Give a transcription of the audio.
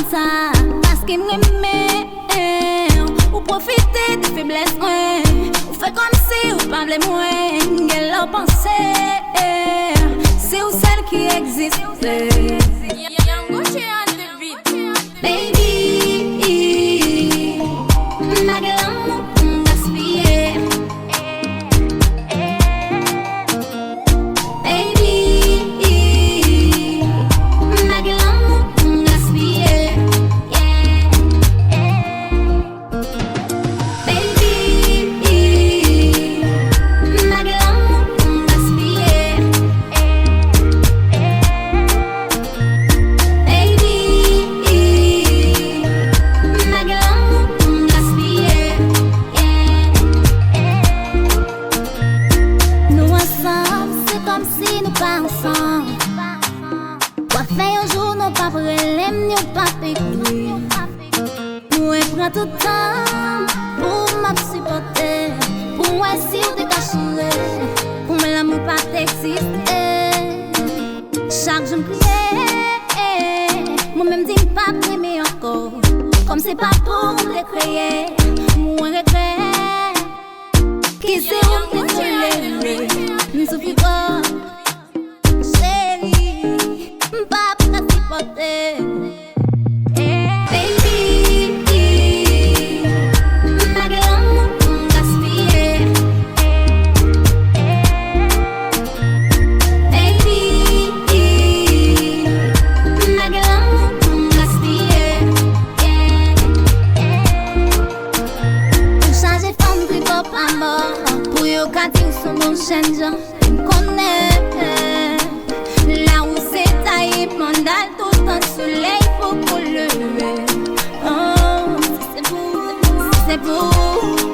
ça, parce qu'il m'aimait. Ou profiter de faiblesse, ou fait comme si ou pas les moins. Qu'elle a pensé, c'est ou celle qui existe. Baby, ma gueule gaspillé. Baby, ma gueule gaspillé. Baby, ma gueule gaspillé. Si nous pas ensemble, quoi faire un jour, nous pas prélèmes, nous pas pécouer. Nous prend tout le temps pour m'supporter, pour moi si ou te cacher, pour moi l'amour pas t'exister. Chaque jour me moi-même dis pas primer encore, comme c'est pas pour te créer, moi regrette, qui c'est où que tu l'aimes. Ne souffre pas, chérie, pas pour la supporter. Baby, ma gueule gaspillé. Baby, ma gueule gaspillé. Pour changer forme, plus pop à mort, pour yo dire son bon changeant. Là où c'est taillé, mandal tout en soleil pour lever. Oh, c'est beau, c'est beau.